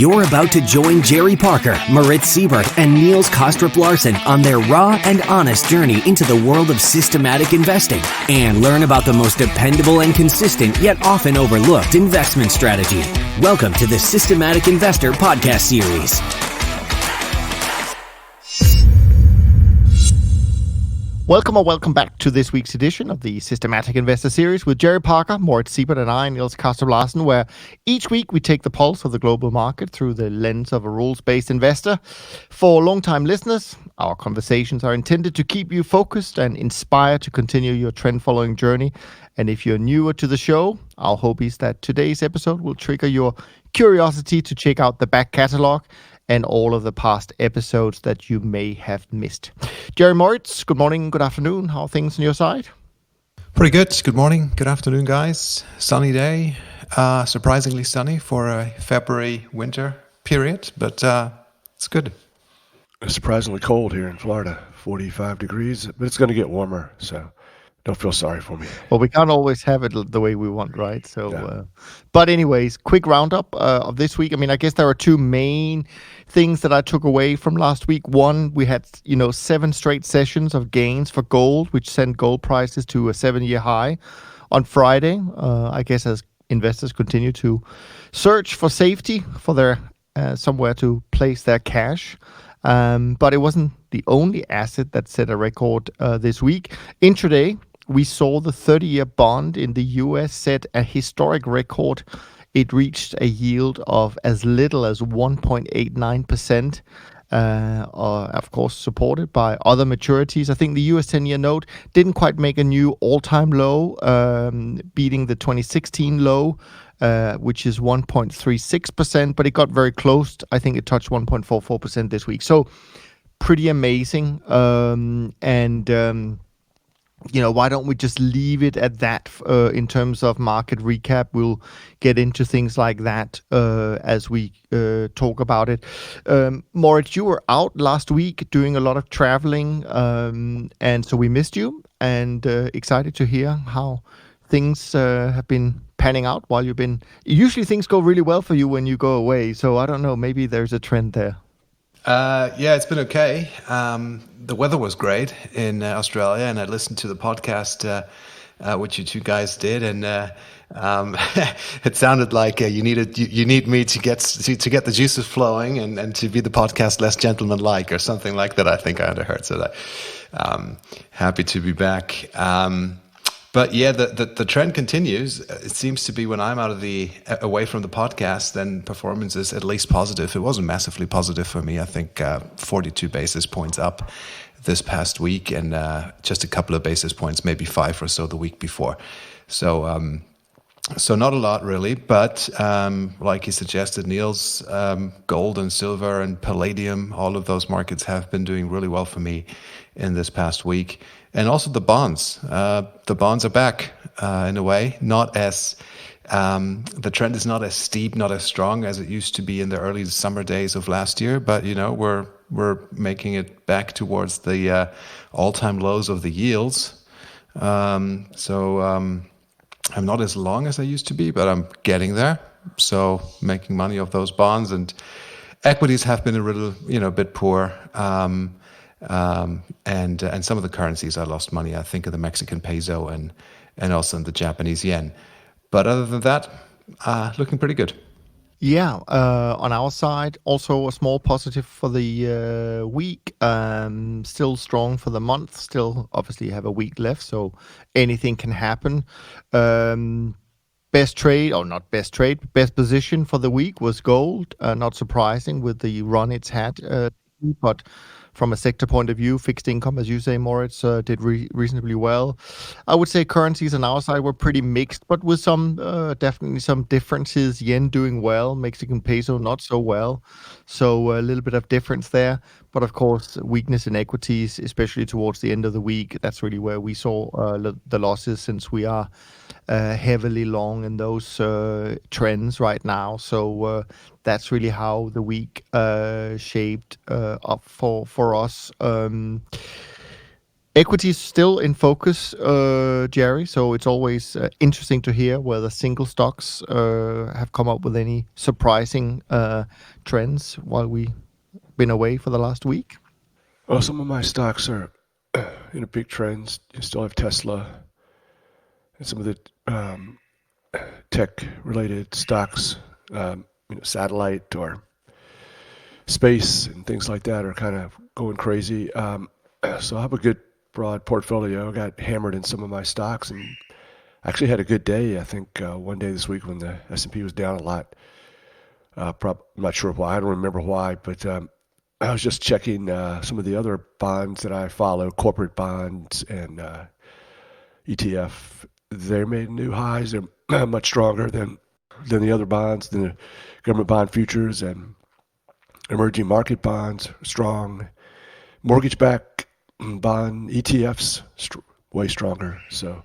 You're about to join Jerry Parker, Moritz Siebert, and Niels Kostrup-Larsen on their raw and honest journey into the world of systematic investing and learn about the most dependable and consistent yet often overlooked investment strategy. Welcome to the Systematic Investor Podcast Series. Welcome back to this week's edition of the Systematic Investor Series with Jerry Parker, Moritz Siebert, and I, Niels Kostrup-Larsen, where each week we take the pulse of the global market through the lens of a rules-based investor. For long-time listeners, our conversations are intended to keep you focused and inspired to continue your trend-following journey. And if you're newer to the show, our hope is that today's episode will trigger your curiosity to check out the back catalog and all of the past episodes that you may have missed. Jerry, Moritz, good morning, good afternoon. How are things on your side? Pretty good. Good morning, good afternoon, guys. Sunny day, surprisingly sunny for a February winter period, but it's good. It's surprisingly cold here in Florida, 45 degrees, but it's going to get warmer, so don't feel sorry for me. Well, we can't always have it the way we want, right? So, Yeah. But anyways, quick roundup of this week. I mean, I guess there are two main things that I took away from last week. One, we had 7 straight sessions of gains for gold, which sent gold prices to a 7-year high on Friday. I guess as investors continue to search for safety for their somewhere to place their cash. But it wasn't the only asset that set a record this week. Intraday, we saw the 30-year bond in the US set a historic record. It reached a yield of as little as 1.89%, of course supported by other maturities. I think the US 10-year note didn't quite make a new all-time low, beating the 2016 low, which is 1.36%, but it got very close. I think it touched 1.44% this week. So pretty amazing. Why don't we just leave it at that in terms of market recap? We'll get into things like that as we talk about it. Moritz, you were out last week doing a lot of traveling, and so we missed you, and excited to hear how things have been panning out while you've been... Usually things go really well for you when you go away, so I don't know, maybe there's a trend there. Yeah, it's been okay. The weather was great in Australia, and I listened to the podcast which you two guys did, and it sounded like you need me to get the juices flowing and to be the podcast less gentlemanlike or something like that. I think I underheard. So that happy to be back. But yeah, the trend continues. It seems to be when I'm away from the podcast, then performance is at least positive. It wasn't massively positive for me. I think 42 basis points up this past week, and just a couple of basis points, maybe 5 or so the week before. So not a lot really, but like you suggested, Niels, gold and silver and palladium, all of those markets have been doing really well for me in this past week. And also the bonds. The bonds are back in a way. Not as the trend is not as steep, not as strong as it used to be in the early summer days of last year. But we're making it back towards the all-time lows of the yields. So I'm not as long as I used to be, but I'm getting there. So making money off those bonds, and equities have been a little bit poor. And some of the currencies I lost money. I think of the Mexican peso and also in the Japanese yen. But other than that, looking pretty good. Yeah, on our side, also a small positive for the week. Still strong for the month. Still, obviously, have a week left, so anything can happen. Best position for the week was gold. Not surprising with the run it's had, but from a sector point of view, fixed income, as you say, Moritz, did reasonably well. I would say currencies on our side were pretty mixed, but with some definitely some differences. Yen doing well, Mexican peso not so well. So a little bit of difference there. But of course, weakness in equities, especially towards the end of the week. That's really where we saw the losses, since we are heavily long in those trends right now. So that's really how the week shaped up for us. Equities still in focus, Jerry. So it's always interesting to hear whether single stocks have come up with any surprising trends while we've been away for the last week. Well, some of my stocks are in a big trends. You still have Tesla and some of the tech-related stocks, satellite or space and things like that are kind of going crazy. So I have a good broad portfolio. I got hammered in some of my stocks and actually had a good day. I think one day this week when the S&P was down a lot. I'm not sure why. I don't remember why, but I was just checking some of the other bonds that I follow, corporate bonds and ETF. They made new highs. They're much stronger than the other bonds, than the government bond futures, and emerging market bonds strong. Mortgage-backed bond ETFs way stronger. So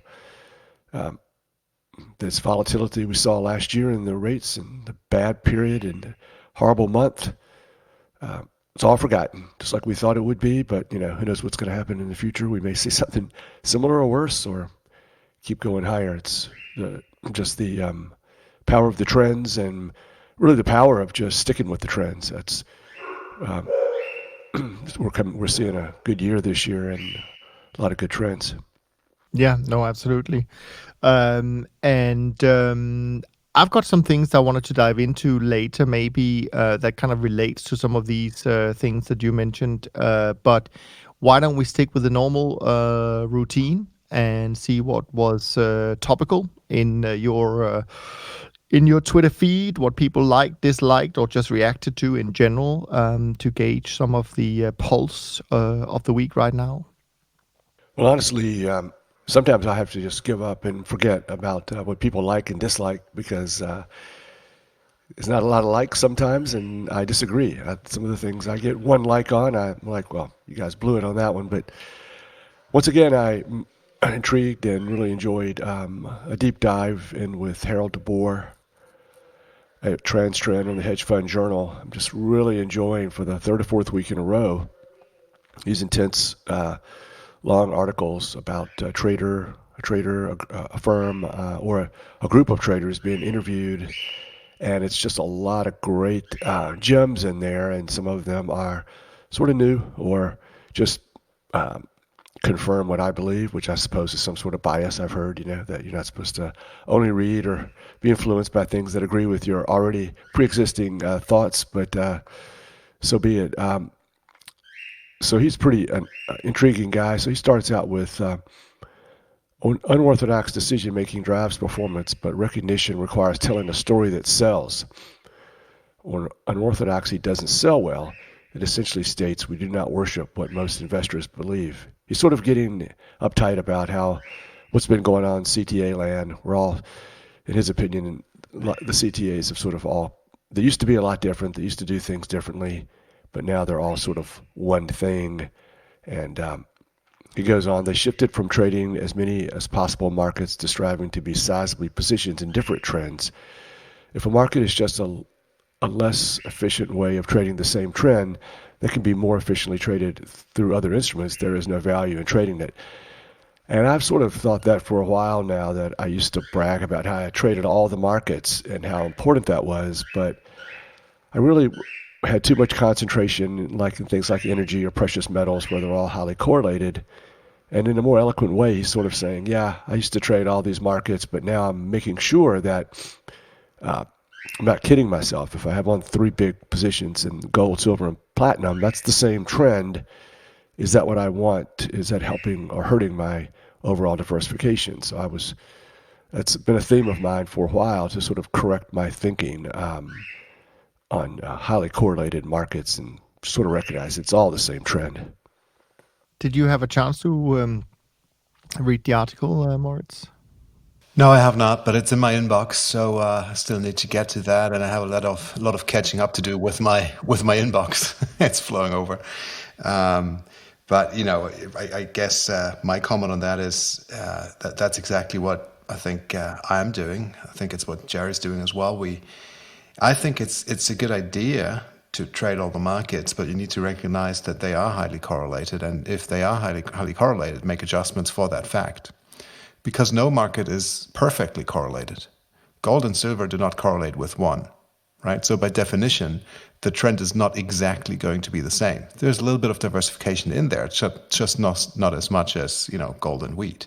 this volatility we saw last year in the rates and the bad period and the horrible month, it's all forgotten, just like we thought it would be. But who knows what's going to happen in the future? We may see something similar or worse, or keep going higher. It's just the power of the trends, and really the power of just sticking with the trends. That's we're seeing a good year this year and a lot of good trends. Yeah, no, absolutely. I've got some things I wanted to dive into later, maybe that kind of relates to some of these things that you mentioned. But why don't we stick with the normal routine and see what was topical in your Twitter feed, what people liked, disliked, or just reacted to in general, to gauge some of the pulse of the week right now? Well, honestly, sometimes I have to just give up and forget about what people like and dislike, because there's not a lot of likes sometimes, and I disagree. Some of the things I get one like on, I'm like, well, you guys blew it on that one. But once again, I'm intrigued and really enjoyed a deep dive in with Harold Boer at Transtrend on the Hedge Fund Journal. I'm just really enjoying, for the third or fourth week in a row, these intense long articles about a trader, a firm, or a group of traders being interviewed. And it's just a lot of great gems in there, and some of them are sort of new or just confirm what I believe, which I suppose is some sort of bias I've heard, that you're not supposed to only read or be influenced by things that agree with your already pre-existing thoughts, but so be it. So he's pretty intriguing guy. So he starts out with unorthodox decision-making drives performance, but recognition requires telling a story that sells. When unorthodoxy doesn't sell well, it essentially states we do not worship what most investors believe. He's sort of getting uptight about what's been going on in CTA land. We're all, in his opinion, the CTAs have sort of they used to be a lot different. They used to do things differently, but now they're all sort of one thing. And he goes on, they shifted from trading as many as possible markets to striving to be sizably positioned in different trends. If a market is just a less efficient way of trading the same trend that can be more efficiently traded through other instruments, there is no value in trading it. And I've sort of thought that for a while now, that I used to brag about how I traded all the markets and how important that was, but I really had too much concentration, like in things like energy or precious metals, where they're all highly correlated. And in a more eloquent way, he's sort of saying, yeah, I used to trade all these markets, but now I'm making sure that I'm not kidding myself. If I have on 3 big positions in gold, silver, and platinum, that's the same trend. Is that what I want? Is that helping or hurting my overall diversification? So that's been a theme of mine for a while, to sort of correct my thinking on highly correlated markets and sort of recognize it's all the same trend. Did you have a chance to read the article, Moritz? No, I have not, but it's in my inbox, so I still need to get to that, and I have a lot of catching up to do with my inbox. It's flowing over. But I guess my comment on that is that's exactly what I think I'm doing. I think it's what Jerry's doing as well. I think it's a good idea to trade all the markets, but you need to recognize that they are highly correlated. And if they are highly correlated, make adjustments for that fact. Because no market is perfectly correlated. Gold and silver do not correlate with one, right? So by definition, the trend is not exactly going to be the same. There's a little bit of diversification in there, just not as much as, gold and wheat.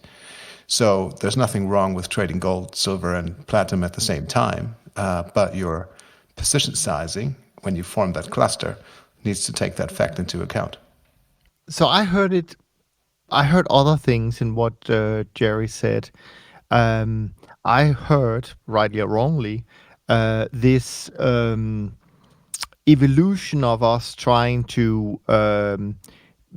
So there's nothing wrong with trading gold, silver, and platinum at the same time, but your position sizing, when you form that cluster, needs to take that fact into account. So I heard other things in what Jerry said. I heard, rightly or wrongly, this evolution of us trying to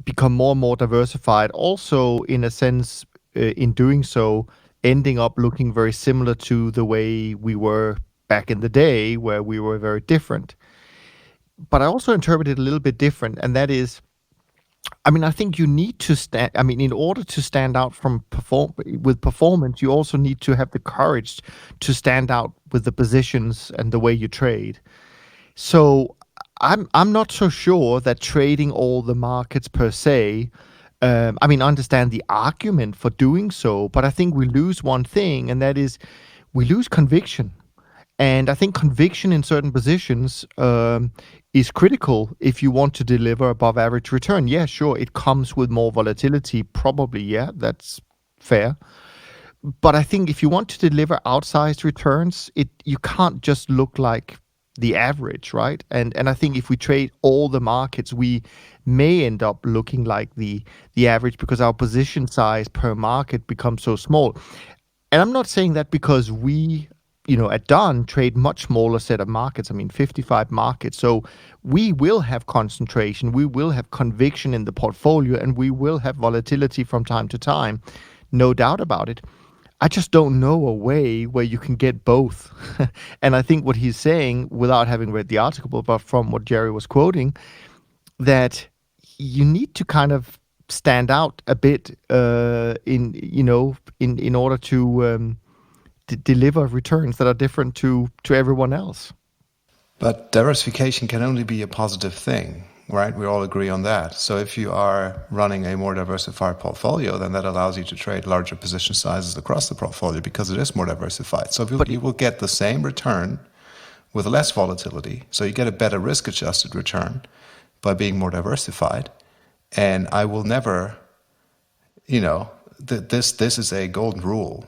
become more and more diversified. Also, in a sense, in doing so, ending up looking very similar to the way we were back in the day, where we were very different. But I also interpret it a little bit different, and that is, I think you need to stand. In order to stand out with performance, you also need to have the courage to stand out with the positions and the way you trade. So I'm not so sure that trading all the markets per se. I understand the argument for doing so, but I think we lose one thing, and that is we lose conviction. And I think conviction in certain positions is critical if you want to deliver above average return. Yeah, sure, it comes with more volatility, probably. Yeah, that's fair. But I think if you want to deliver outsized returns, you can't just look like the average, right? And I think if we trade all the markets, we may end up looking like the average because our position size per market becomes so small. And I'm not saying that because we at Dunn trade much smaller set of markets. 55 markets. So we will have concentration, we will have conviction in the portfolio, and we will have volatility from time to time. No doubt about it. I just don't know a way where you can get both. And I think what he's saying, without having read the article, but from what Jerry was quoting, that you need to kind of stand out a bit in order to deliver returns that are different to everyone else. But diversification can only be a positive thing, right? We all agree on that. So if you are running a more diversified portfolio, then that allows you to trade larger position sizes across the portfolio because it is more diversified. So you will get the same return with less volatility. So you get a better risk-adjusted return by being more diversified. And I will never, this is a golden rule.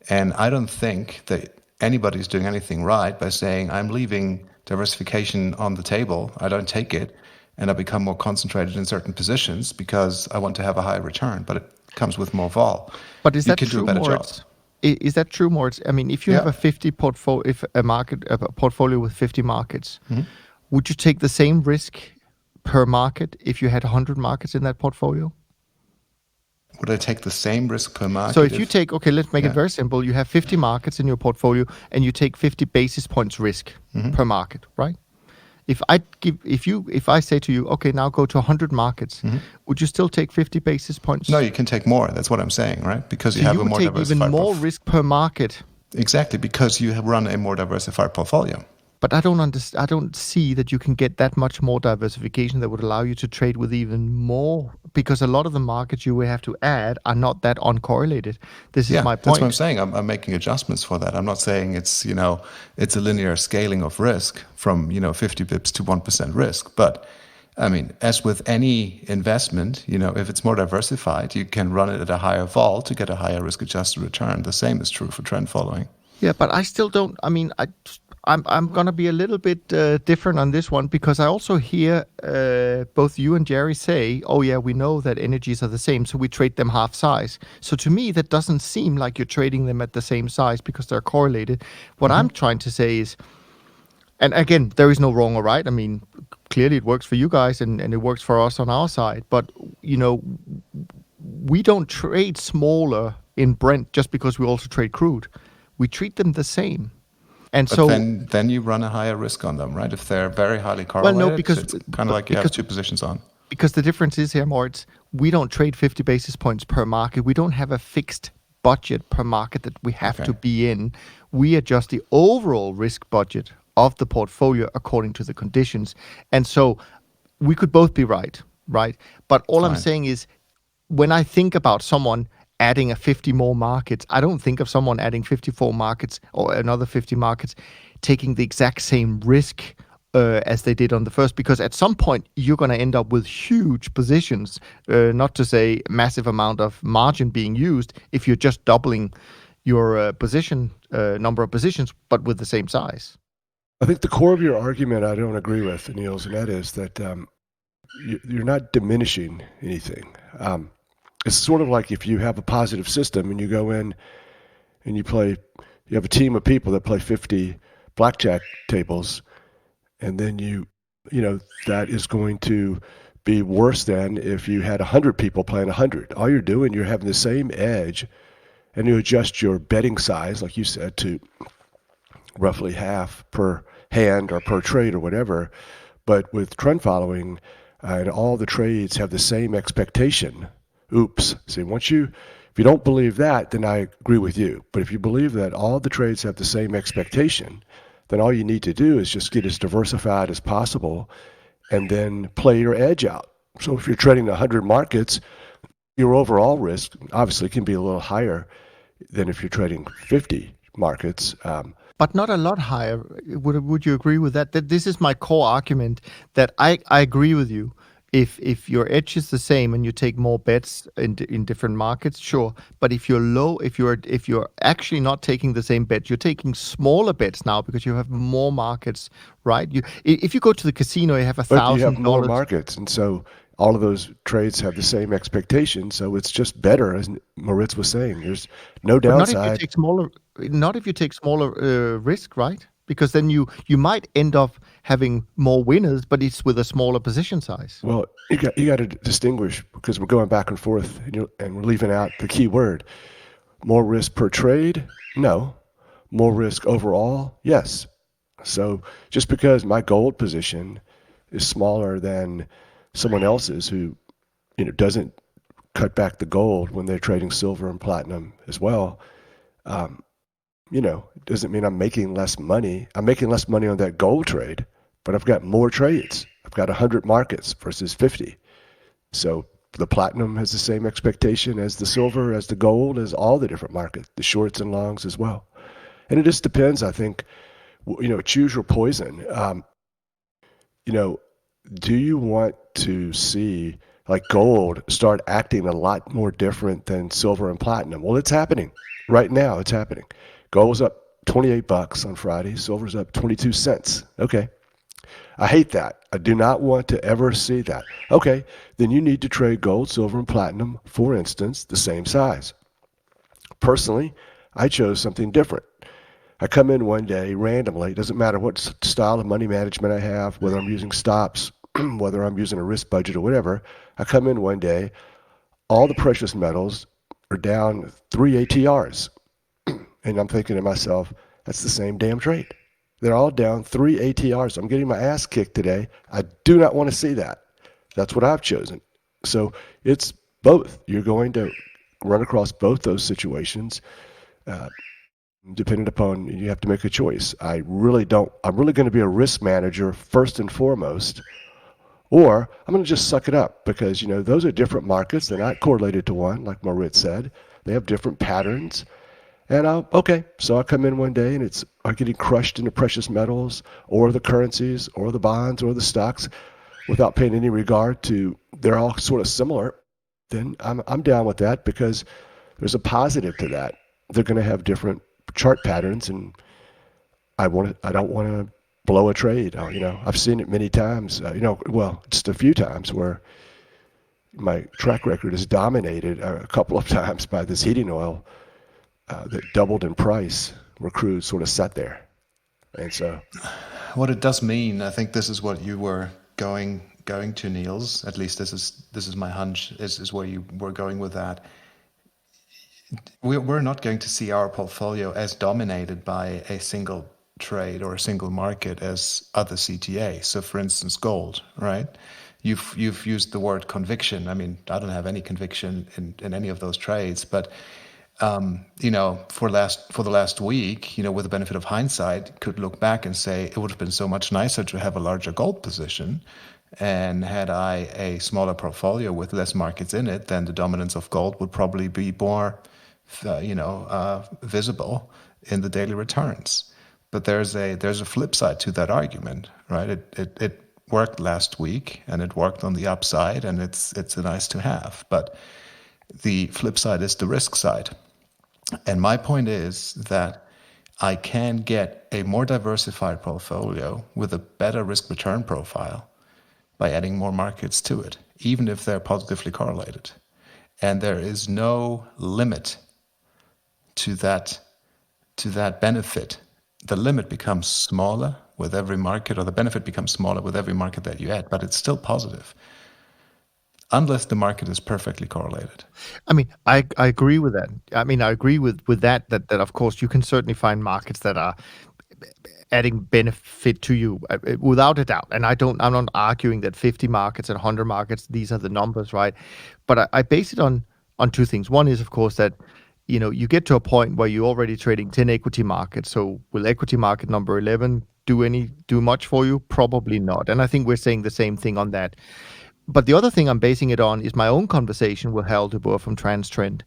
And I don't think that anybody's doing anything right by saying, I'm leaving diversification on the table, I don't take it, and I become more concentrated in certain positions because I want to have a higher return, but it comes with more vol. But is that true, Moritz? Is that true, Moritz? If you have a 50 portfolio, a portfolio with 50 markets, would you take the same risk per market if you had 100 markets in that portfolio? Would I take the same risk per market? So if you take, let's make it very simple. You have 50 markets in your portfolio and you take 50 basis points risk per market, right? If I say to you, okay, now go to 100 markets, would you still take 50 basis points? No, you can take more. That's what I'm saying, right? Because you have a more diversified. So you would take even more risk per market. Exactly, because you have run a more diversified portfolio. But I don't see that you can get that much more diversification that would allow you to trade with even more, because a lot of the markets you will have to add are not that uncorrelated. This is my point. That's what I'm saying. I'm making adjustments for that. I'm not saying it's a linear scaling of risk from 50 bips to 1% risk. But as with any investment, if it's more diversified, you can run it at a higher vol to get a higher risk-adjusted return. The same is true for trend following. Yeah, but I still don't. I'm going to be a little bit different on this one, because I also hear both you and Jerry say, oh yeah, we know that energies are the same, so we trade them half size. So to me, that doesn't seem like you're trading them at the same size because they're correlated. What I'm trying to say is, and again, there is no wrong or right. Clearly it works for you guys and it works for us on our side. But, we don't trade smaller in Brent just because we also trade crude. We treat them the same. And but then you run a higher risk on them, right? If they're very highly correlated, well, no, because it's kind of like you have two positions on. Because the difference is here, Moritz, we don't trade 50 basis points per market. We don't have a fixed budget per market that we have to be in. We adjust the overall risk budget of the portfolio according to the conditions. And so we could both be right? But all I'm saying is, when I think about someone adding a 50 more markets, I don't think of someone adding 54 markets or another 50 markets taking the exact same risk as they did on the first, because at some point you're going to end up with huge positions, not to say massive amount of margin being used if you're just doubling your position number of positions, but with the same size. I think the core of your argument I don't agree with, Niels, and that is that you're not diminishing anything. It's sort of like if you have a positive system and you go in and you have a team of people that play 50 blackjack tables, and then that is going to be worse than if you had 100 people playing 100. All you're doing, you're having the same edge, and you adjust your betting size, like you said, to roughly half per hand or per trade or whatever. But with trend following, and all the trades have the same expectation. Oops. See, if you don't believe that, then I agree with you. But if you believe that all the trades have the same expectation, then all you need to do is just get as diversified as possible and then play your edge out. So if you're trading 100 markets, your overall risk obviously can be a little higher than if you're trading 50 markets. But not a lot higher. Would you agree with that? That this is my core argument, that I agree with you. If your edge is the same and you take more bets in different markets, sure. But if you're low, if you're actually not taking the same bet, you're taking smaller bets now because you have more markets, right? If you go to the casino, you have $1,000. But you have more markets, and so all of those trades have the same expectation. So it's just better, as Moritz was saying. There's no downside. Not if you take smaller risk, right? Because then you might end up having more winners, but it's with a smaller position size. Well, you got to distinguish, because we're going back and forth, and we're leaving out the key word. More risk per trade? No. More risk overall? Yes. So just because my gold position is smaller than someone else's who doesn't cut back the gold when they're trading silver and platinum as well, it doesn't mean I'm making less money. I'm making less money on that gold trade, but I've got more trades. I've got 100 markets versus 50. So the platinum has the same expectation as the silver, as the gold, as all the different markets, the shorts and longs as well. And it just depends, I think, choose your poison. Do you want to see like gold start acting a lot more different than silver and platinum? Well, it's happening right now. It's happening. Gold was up $28 on Friday. Silver's up 22 cents. Okay. I hate that. I do not want to ever see that. Okay. Then you need to trade gold, silver, and platinum, for instance, the same size. Personally, I chose something different. I come in one day randomly. It doesn't matter what style of money management I have, whether I'm using stops, whether I'm using a risk budget or whatever. I come in one day, all the precious metals are down 3 ATRs. And I'm thinking to myself, that's the same damn trade. They're all down 3 ATRs. I'm getting my ass kicked today. I do not want to see that. That's what I've chosen. So it's both. You're going to run across both those situations. Depending upon, you have to make a choice. I'm really going to be a risk manager first and foremost, or I'm going to just suck it up because, those are different markets. They're not correlated to one, like Moritz said. They have different patterns. And so I come in one day and I'm getting crushed into precious metals or the currencies or the bonds or the stocks without paying any regard to, they're all sort of similar. Then I'm down with that because there's a positive to that. They're going to have different chart patterns, and I don't want to blow a trade. I've seen it many times, just a few times where my track record is dominated a couple of times by this heating oil that doubled in price where crude sort of sat there. And so what it does mean, I think this is what you were going to, Niels, at least this is my hunch, is where you were going with that. We're not going to see our portfolio as dominated by a single trade or a single market as other CTAs. So for instance, gold, right? You've used the word conviction. I mean, I don't have any conviction in any of those trades, but for the last week, with the benefit of hindsight, could look back and say it would have been so much nicer to have a larger gold position. And had I a smaller portfolio with less markets in it, then the dominance of gold would probably be more, visible in the daily returns. But there's a flip side to that argument, right? It worked last week, and it worked on the upside, and it's a nice to have. But the flip side is the risk side. And my point is that I can get a more diversified portfolio with a better risk return profile by adding more markets to it, even if they're positively correlated. And there is no limit to that benefit. The limit becomes smaller with every market, or the benefit becomes smaller with every market that you add, but it's still positive, unless the market is perfectly correlated. I mean, I agree with that. I mean, I agree with that of course you can certainly find markets that are adding benefit to you without a doubt. And I'm not arguing that 50 markets and 100 markets, these are the numbers, right? But I base it on two things. One is, of course, that you get to a point where you're already trading 10 equity markets. So will equity market number 11 do much for you? Probably not. And I think we're saying the same thing on that. But the other thing I'm basing it on is my own conversation with Harold de Boer from Transtrend,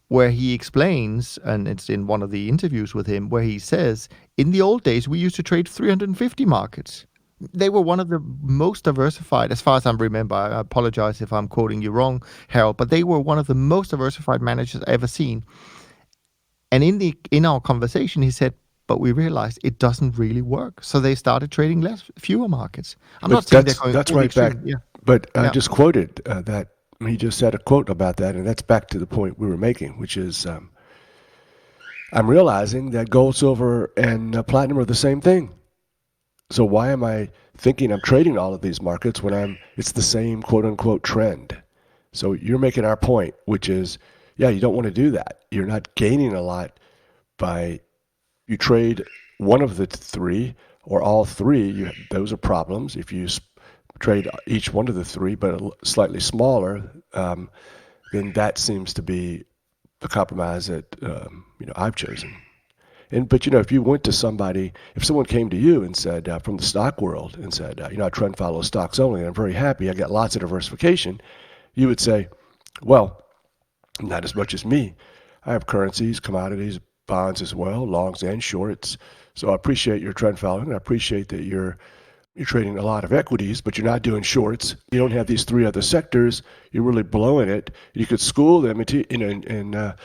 where he explains, and it's in one of the interviews with him, where he says, in the old days, we used to trade 350 markets. They were one of the most diversified, as far as I remember. I apologize if I'm quoting you wrong, Harold, but they were one of the most diversified managers I've ever seen. And in our conversation, he said, but we realized it doesn't really work. So they started trading fewer markets. I'm not saying they're going that's right back. Yeah. But I just quoted that. He just said a quote about that, and that's back to the point we were making, which is I'm realizing that gold, silver, and platinum are the same thing. So why am I thinking I'm trading all of these markets when it's the same quote-unquote trend? So you're making our point, which is, yeah, you don't want to do that. You're not gaining a lot by you trade one of the three or all three. Those are problems. If you trade each one of the three, but slightly smaller, then that seems to be the compromise that I've chosen. But if you went to somebody, if someone came to you and said from the stock world and said, I trend follow stocks only, and I'm very happy, I got lots of diversification, you would say, well, not as much as me. I have currencies, commodities, bonds as well, longs and shorts. So I appreciate your trend following. I appreciate that you're trading a lot of equities, but you're not doing shorts. You don't have these three other sectors. You're really blowing it. You could school them and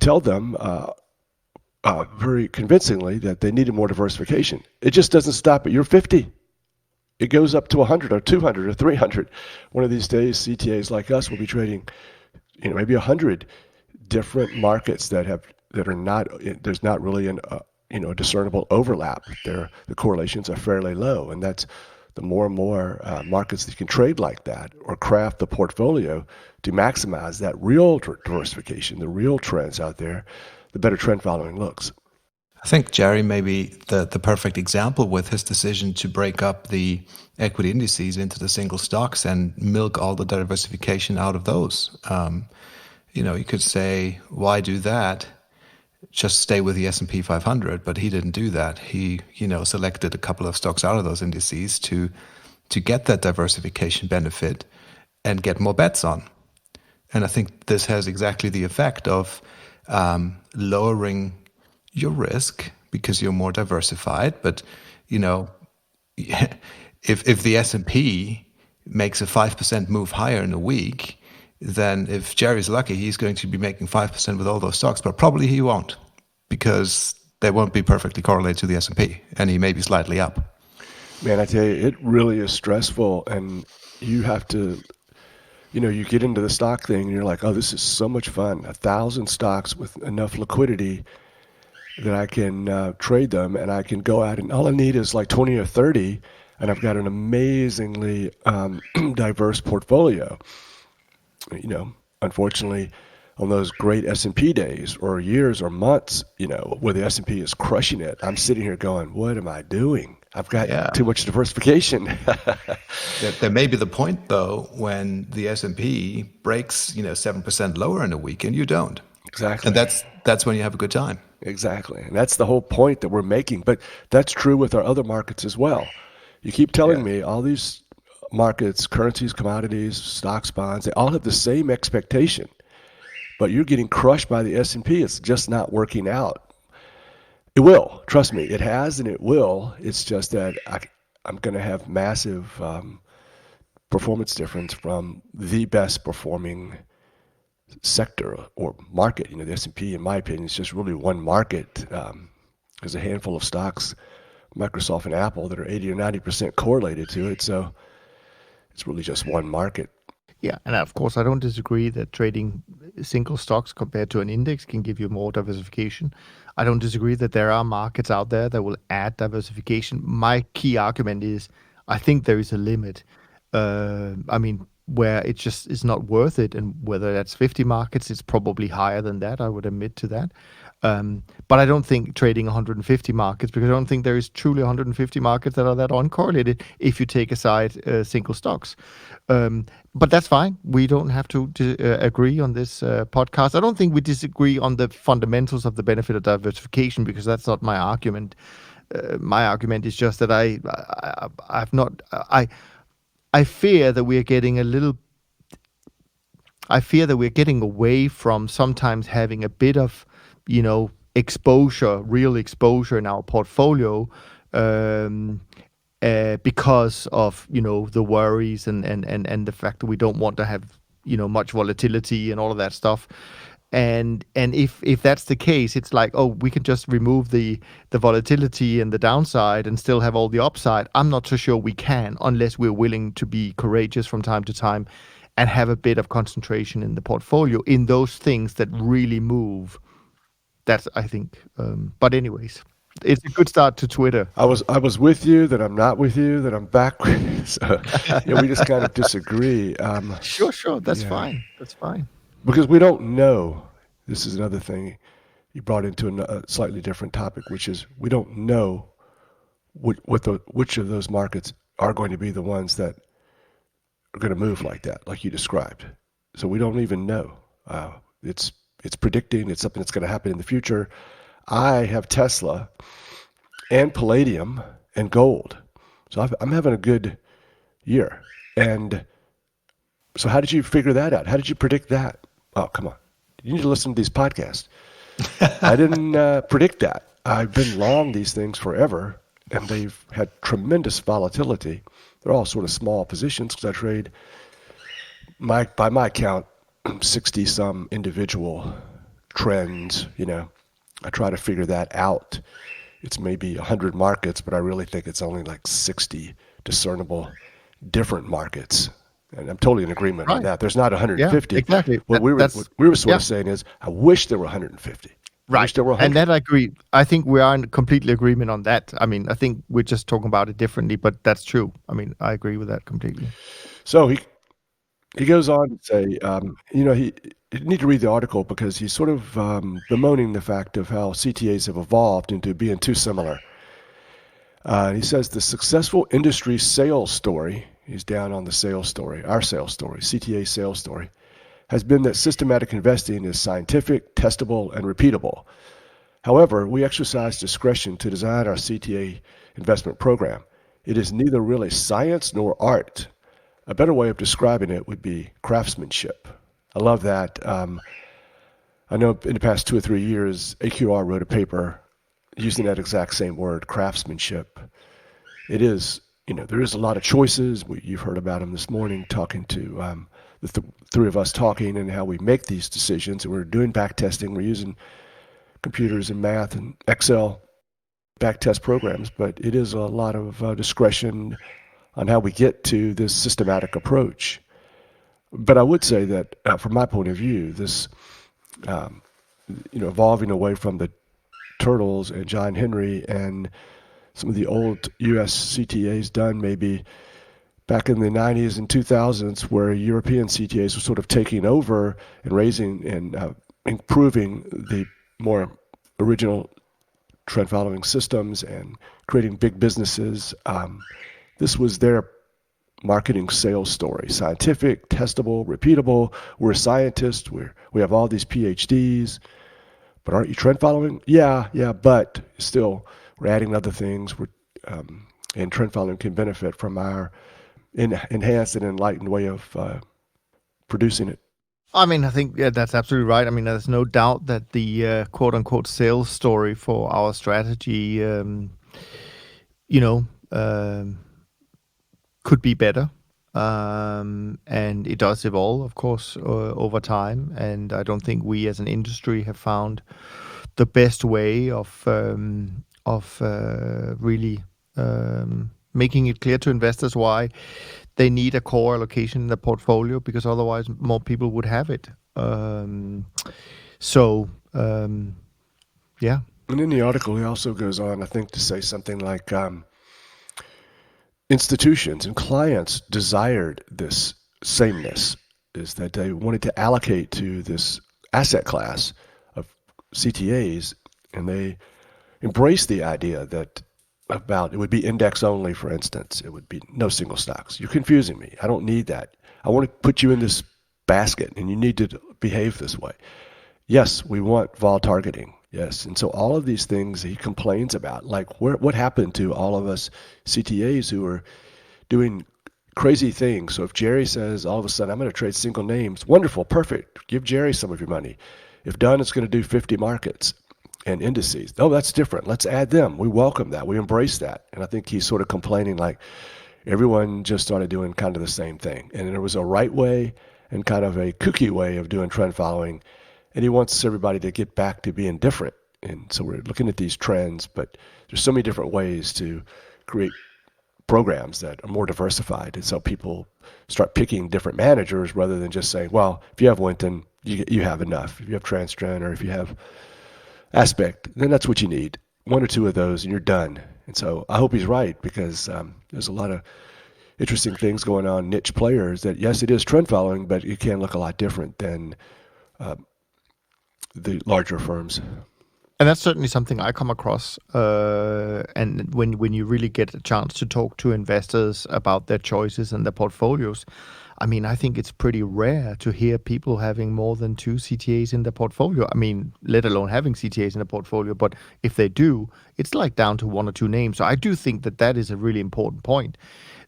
tell them very convincingly that they needed more diversification. It just doesn't stop at your 50. It goes up to 100 or 200 or 300. One of these days, CTAs like us will be trading, maybe 100 different markets that are not. There's not really a discernible overlap. The correlations are fairly low, and that's the more and more markets that you can trade like that or craft the portfolio to maximize that real diversification, the real trends out there, the better trend following looks. I think Jerry may be the perfect example with his decision to break up the equity indices into the single stocks and milk all the diversification out of those. You could say, why do that? Just stay with the S&P 500, but he didn't do that. He, selected a couple of stocks out of those indices to get that diversification benefit and get more bets on. And I think this has exactly the effect of lowering your risk because you're more diversified. But, if the S&P makes a 5% move higher in a week, then if Jerry's lucky, he's going to be making 5% with all those stocks, but probably he won't, because they won't be perfectly correlated to the S&P, and he may be slightly up. Man, I tell you, it really is stressful, and you have to, you get into the stock thing, and you're like, oh, this is so much fun. 1,000 stocks with enough liquidity that I can trade them, and I can go out, and all I need is like 20 or 30, and I've got an amazingly diverse portfolio. Unfortunately, on those great S&P days or years or months, where the S&P is crushing it, I'm sitting here going, what am I doing? I've got too much diversification. There may be the point, though, when the S&P breaks, 7% lower in a week and you don't. Exactly. And that's when you have a good time. Exactly. And that's the whole point that we're making. But that's true with our other markets as well. You keep telling me all these markets, currencies, commodities, stocks, bonds, they all have the same expectation. But you're getting crushed by the S&P. It's just not working out. It will. Trust me. It has and it will. It's just that I'm going to have massive performance difference from the best performing sector or market. You know, the S&P, in my opinion, is just really one market. There's a handful of stocks, Microsoft and Apple, that are 80 or 90% correlated to it. So it's really just one market. Yeah, and of course, I don't disagree that trading single stocks compared to an index can give you more diversification. I don't disagree that there are markets out there that will add diversification. My key argument is I think there is a limit. I mean, where it just is not worth it, and whether that's 50 markets, it's probably higher than that. I would admit to that. But I don't think trading 150 markets, because I don't think there is truly 150 markets that are that uncorrelated if you take aside single stocks. But that's fine. We don't have to agree on this podcast. I don't think we disagree on the fundamentals of the benefit of diversification, because that's not my argument. My argument is just that I fear that we're getting getting away from sometimes having a bit of, real exposure in our portfolio, because of, the worries and the fact that we don't want to have, much volatility and all of that stuff. And if that's the case, it's like, oh, we can just remove the volatility and the downside and still have all the upside. I'm not so sure we can, unless we're willing to be courageous from time to time and have a bit of concentration in the portfolio in those things that really move. That's, I think. But anyways, it's a good start to Twitter. I was with you, then I'm not with you, then I'm back with you. So, we just kind of disagree. Sure. That's fine. That's fine. Because we don't know. This is another thing you brought into a slightly different topic, which is we don't know which of those markets are going to be the ones that are going to move like that, like you described. So we don't even know. It's predicting. It's something that's going to happen in the future. I have Tesla and palladium and gold. So I'm having a good year. And so how did you figure that out? How did you predict that? Oh, come on. You need to listen to these podcasts. I didn't predict that. I've been long these things forever, and they've had tremendous volatility. They're all sort of small positions because I trade, by my count, 60-some individual trends. I try to figure that out. It's maybe 100 markets, but I really think it's only like 60 discernible different markets. And I'm totally in agreement on that. There's not 150. Yeah, exactly. What we were sort of saying is, I wish there were 150. Right. I wish there were 100. And that I agree. I think we are in complete agreement on that. I mean, I think we're just talking about it differently, but that's true. I mean, I agree with that completely. So he goes on to say, you need to read the article because he's sort of bemoaning the fact of how CTAs have evolved into being too similar. He says the successful industry sales story, he's down on the sales story, our sales story, CTA sales story, has been that systematic investing is scientific, testable, and repeatable. However, we exercise discretion to design our CTA investment program. It is neither really science nor art. A better way of describing it would be craftsmanship. I love that. I know in the past 2 or 3 years, AQR wrote a paper using that exact same word, craftsmanship. It is, there is a lot of choices. You've heard about them this morning, talking to the three of us talking and how we make these decisions. And we're doing back testing. We're using computers and math and Excel back test programs, but it is a lot of discretion on how we get to this systematic approach. But I would say that from my point of view, this, evolving away from the Turtles and John Henry and some of the old U.S. CTAs done maybe back in the 90s and 2000s, where European CTAs were sort of taking over and raising and improving the more original trend following systems and creating big businesses. This was their marketing sales story: scientific, testable, repeatable. We're scientists. We have all these PhDs, But aren't you trend following? Yeah, but still we're adding other things. And trend following can benefit from our enhanced and enlightened way of producing it. I mean, I think that's absolutely right. I mean, there's no doubt that the quote unquote sales story for our strategy, could be better. And it does evolve, of course, over time. And I don't think we as an industry have found the best way of really making it clear to investors why they need a core allocation in the portfolio, because otherwise more people would have it. Yeah. And in the article, he also goes on, I think, to say something like institutions and clients desired this sameness, is that they wanted to allocate to this asset class of CTAs, and they embraced the idea that it would be index only, for instance. It would be no single stocks. You're confusing me. I don't need that. I want to put you in this basket, and you need to behave this way. Yes, we want vol targeting. Yes. And so all of these things he complains about, like what happened to all of us CTAs who are doing crazy things. So if Jerry says all of a sudden, I'm going to trade single names, wonderful, perfect. Give Jerry some of your money. If Dunn is going to do 50 markets and indices, oh, that's different. Let's add them. We welcome that. We embrace that. And I think he's sort of complaining like everyone just started doing kind of the same thing. And there was a right way and kind of a kooky way of doing trend following. And he wants everybody to get back to being different. And so we're looking at these trends, but there's so many different ways to create programs that are more diversified. And so people start picking different managers rather than just saying, well, if you have Winton, you have enough. If you have Transtrend, or if you have Aspect, then that's what you need. One or two of those and you're done. And so I hope he's right, because there's a lot of interesting things going on, niche players that, yes, it is trend following, but it can look a lot different than the larger firms. And that's certainly something I come across. And when you really get a chance to talk to investors about their choices and their portfolios, I mean, I think it's pretty rare to hear people having more than 2 CTAs in their portfolio. I mean, let alone having CTAs in a portfolio. But if they do, it's like down to 1 or 2 names. So I do think that is a really important point,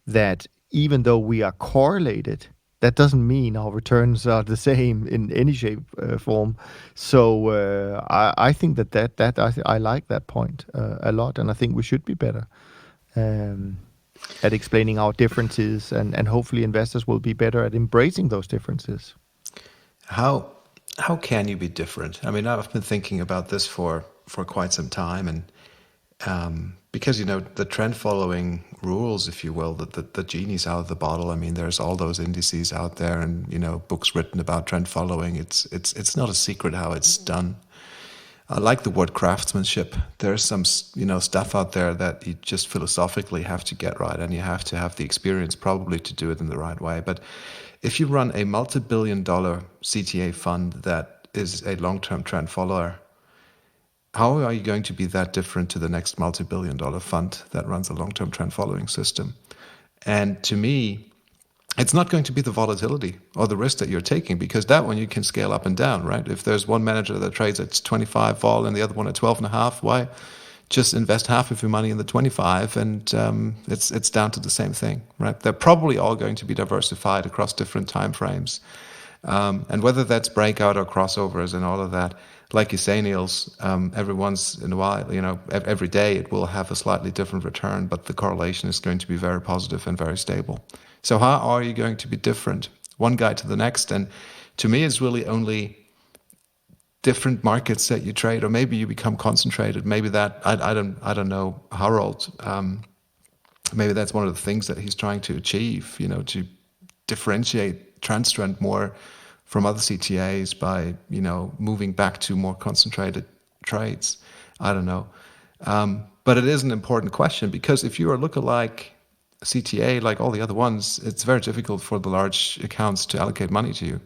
that even though we are correlated, that doesn't mean our returns are the same in any shape, form. So I think I like that point a lot, and I think we should be better at explaining our differences, and hopefully investors will be better at embracing those differences. How can you be different? I mean, I've been thinking about this for quite some time, and because, the trend following rules, if you will, the genie's out of the bottle. I mean, there's all those indices out there, and, books written about trend following. It's not a secret how it's done. I like the word craftsmanship. There's some, stuff out there that you just philosophically have to get right, and you have to have the experience probably to do it in the right way. But if you run a multi-billion-dollar CTA fund that is a long-term trend follower, how are you going to be that different to the next multi-billion-dollar fund that runs a long-term trend following system? And to me, it's not going to be the volatility or the risk that you're taking, because that one you can scale up and down, right? If there's one manager that trades at 25 vol and the other one at 12.5, why just invest half of your money in the 25 and it's down to the same thing, right? They're probably all going to be diversified across different time frames. And whether that's breakout or crossovers and all of that, like you say, Niels, every once in a while, every day it will have a slightly different return, but the correlation is going to be very positive and very stable. So how are you going to be different? One guy to the next. And to me, it's really only different markets that you trade, or maybe you become concentrated. Maybe that, I don't know, Harold, maybe that's one of the things that he's trying to achieve, to differentiate Transtrend more from other CTAs by, moving back to more concentrated trades. I don't know. But it is an important question, because if you are lookalike CTA, like all the other ones, it's very difficult for the large accounts to allocate money to you.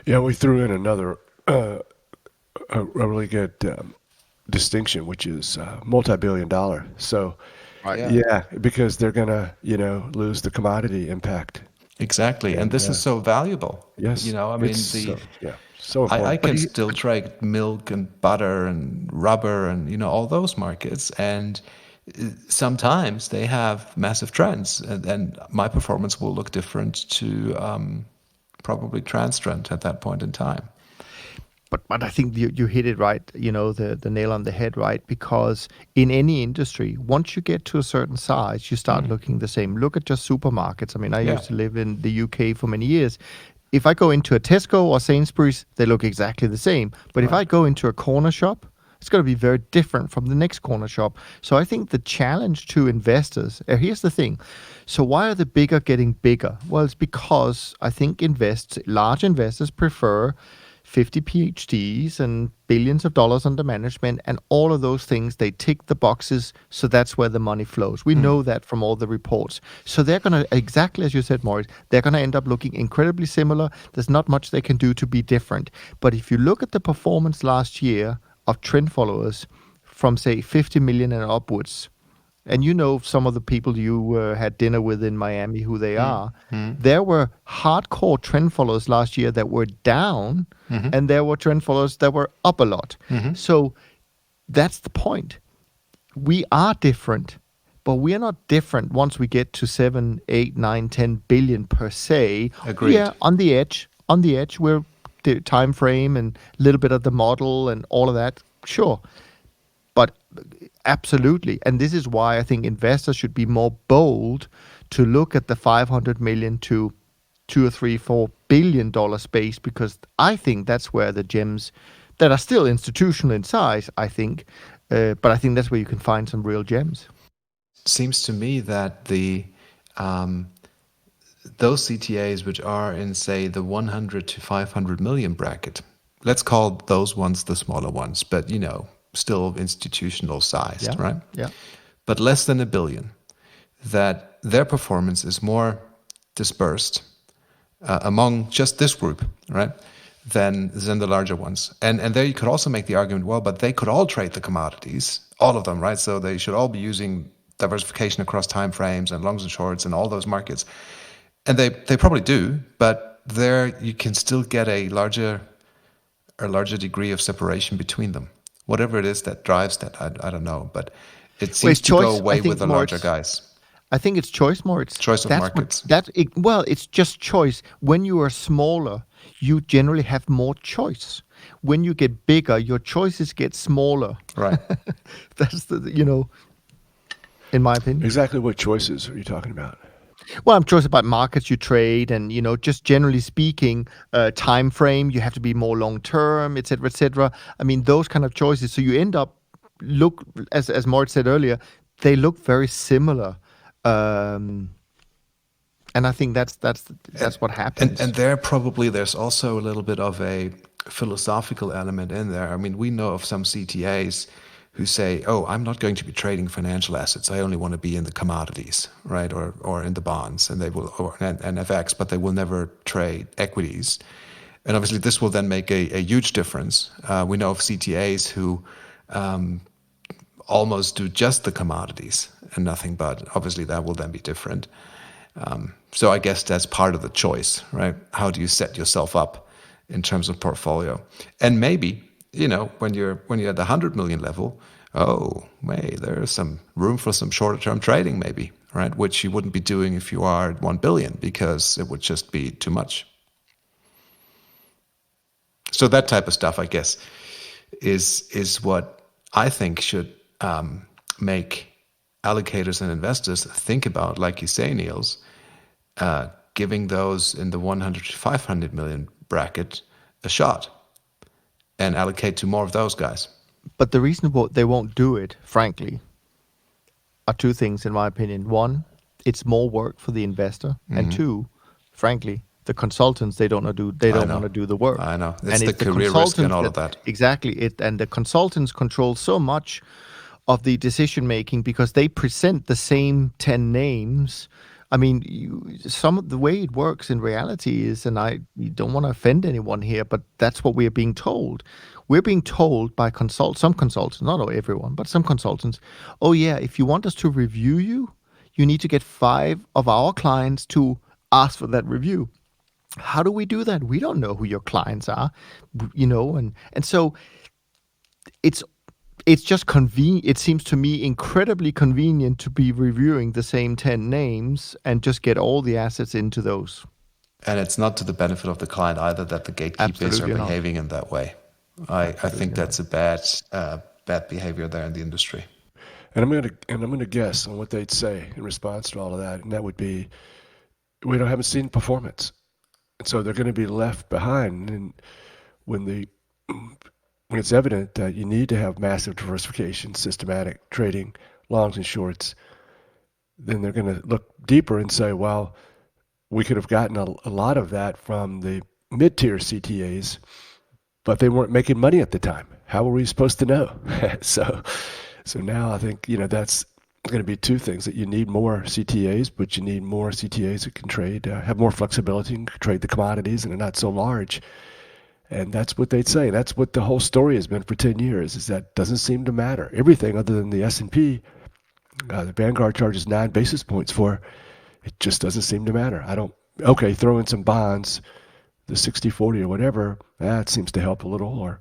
Yeah, we threw in another a really good distinction, which is multi-billion-dollar. So, Right. yeah, because they're gonna, lose the commodity impact. Exactly, and this is so valuable. Yes, I mean, So important. I can still trade milk and butter and rubber and all those markets, and sometimes they have massive trends, and my performance will look different to probably Transtrend at that point in time. But I think you hit it right, the nail on the head, right? Because in any industry, once you get to a certain size, you start looking the same. Look at just supermarkets. I mean, I used to live in the UK for many years. If I go into a Tesco or Sainsbury's, they look exactly the same. But if I go into a corner shop, it's going to be very different from the next corner shop. So I think the challenge to investors, here's the thing. So why are the bigger getting bigger? Well, it's because I think large investors prefer 50 PhDs and billions of dollars under management, and all of those things, they tick the boxes, so that's where the money flows. We know that from all the reports. So they're going to, exactly as you said, Moritz, they're going to end up looking incredibly similar. There's not much they can do to be different. But if you look at the performance last year of trend followers from, say, 50 million and upwards, and some of the people you had dinner with in Miami, who they are, there were hardcore trend followers last year that were down, and there were trend followers that were up a lot. So that's the point. We are different, but we are not different once we get to 7, 8, 9, 10 billion per se. Agreed. Yeah, on the edge, we're the time frame and a little bit of the model and all of that, sure. But absolutely. And this is why I think investors should be more bold to look at the 500 million to $2 or $3, $4 billion space, because I think that's where the gems that are still institutional in size, I think, but I think that's where you can find some real gems. Seems to me that those CTAs which are in, say, the 100 to 500 million bracket, let's call those ones the smaller ones, but still institutional sized, right? Yeah. But less than $1 billion, that their performance is more dispersed among just this group, right? Than the larger ones. And there you could also make the argument, well, but they could all trade the commodities, all of them, right? So they should all be using diversification across time frames and longs and shorts and all those markets. And they probably do, but there you can still get a larger degree of separation between them. Whatever it is that drives that, I don't know, but it seems to go away with the larger guys. I think it's choice more. It's choice of markets. It's just choice. When you are smaller, you generally have more choice. When you get bigger, your choices get smaller. Right. That's in my opinion. Exactly what choices are you talking about? Well, I'm curious about markets you trade, and just generally speaking, time frame. You have to be more long term, et cetera, et cetera. I mean, those kind of choices. So you end up as Moritz said earlier, they look very similar, and I think that's what happens. And there's also a little bit of a philosophical element in there. I mean, we know of some CTAs who say, "Oh, I'm not going to be trading financial assets. I only want to be in the commodities, right, or in the bonds, and they will and FX, but they will never trade equities." And obviously, this will then make a huge difference. We know of CTAs who almost do just the commodities and nothing but. Obviously, that will then be different. So I guess that's part of the choice, right? How do you set yourself up in terms of portfolio? And maybe, when you're at the 100 million level, there's some room for some shorter term trading maybe, right? Which you wouldn't be doing if you are at 1 billion, because it would just be too much. So that type of stuff, I guess, is what I think should make allocators and investors think about, like you say, Niels, giving those in the 100 to 500 million bracket a shot and allocate to more of those guys. But the reason they won't do it, frankly, are two things, in my opinion. One, it's more work for the investor, and two, frankly, the consultants, they don't want to do the work. I know. It's the career risk and all of that. Exactly. And the consultants control so much of the decision making because they present the same 10 names. I mean, some of the way it works in reality is, and I don't want to offend anyone here, but that's what we are being told. We're being told by some consultants, not everyone, but some consultants, oh yeah, if you want us to review you, you need to get 5 of our clients to ask for that review. How do we do that? We don't know who your clients are, and so it's just convenient. It seems to me incredibly convenient to be reviewing the same 10 names and just get all the assets into those. And it's not to the benefit of the client either that the gatekeepers Absolutely are not. behaving in that way. I think that's a bad behavior there in the industry. And I'm gonna guess on what they'd say in response to all of that, and that would be, haven't seen performance, and so they're going to be left behind. And when it's evident that you need to have massive diversification, systematic trading, longs and shorts, then they're going to look deeper and say, well, we could have gotten a lot of that from the mid-tier CTAs, but they weren't making money at the time. How were we supposed to know? So now I think, that's going to be two things, that you need more CTAs, but you need more CTAs that can trade, have more flexibility and trade the commodities and are not so large. And that's what they'd say. That's what the whole story has been for 10 years, is that doesn't seem to matter. Everything other than the S&P, the Vanguard charges 9 basis points for, it just doesn't seem to matter. Throw in some bonds, the 60-40 or whatever, that seems to help a little, or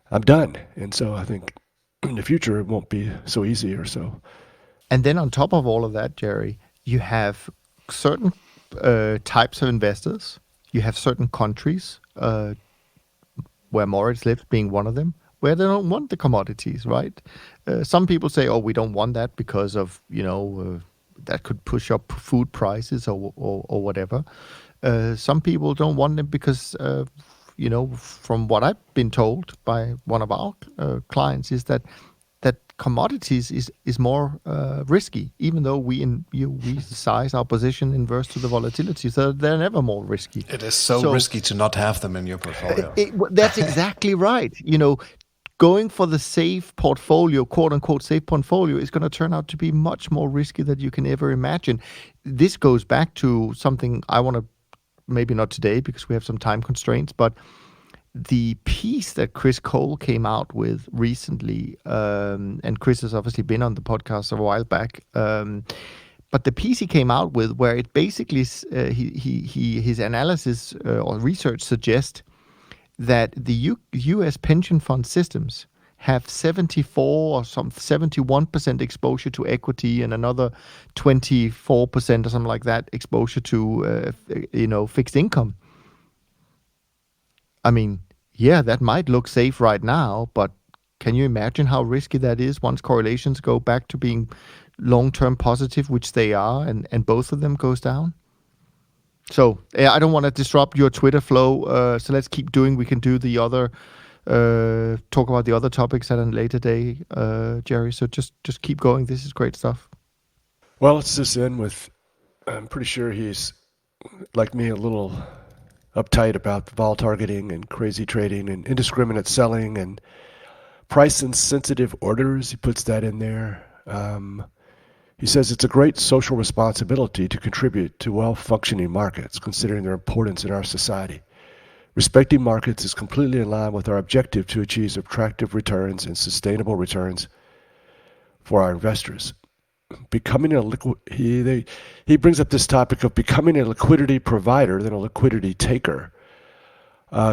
I'm done. And so I think in the future it won't be so easy or so. And then on top of all of that, Jerry, you have certain types of investors. You have certain countries, where Moritz lives being one of them, where they don't want the commodities, right? Some people say, oh, we don't want that because of, that could push up food prices or whatever. Some people don't want them because, from what I've been told by one of our clients, is that commodities is more risky, even though we size our position inverse to the volatility, so they're never more risky. It is so risky to not have them in your portfolio. That's exactly right. Going for the safe portfolio, quote unquote safe portfolio, is going to turn out to be much more risky than you can ever imagine. This goes back to something I want to, maybe not today because we have some time constraints, but the piece that Chris Cole came out with recently, and Chris has obviously been on the podcast a while back, but the piece he came out with, where it basically his analysis or research suggests that the U.S. pension fund systems have 74 or some 71% exposure to equity and another 24% or something like that exposure to fixed income. I mean, yeah, that might look safe right now, but can you imagine how risky that is once correlations go back to being long-term positive, which they are, and both of them goes down? So I don't want to disrupt your Twitter flow, so let's keep doing. We can do the other, talk about the other topics at a later day, Jerry. So just keep going. This is great stuff. Well, let's just end with, I'm pretty sure he's, like me, a little uptight about vol targeting and crazy trading and indiscriminate selling and price insensitive orders. He puts that in there. He says it's a great social responsibility to contribute to well-functioning markets, considering their importance in our society. Respecting markets is completely in line with our objective to achieve attractive returns and sustainable returns for our investors. Becoming he brings up this topic of becoming a liquidity provider than a liquidity taker.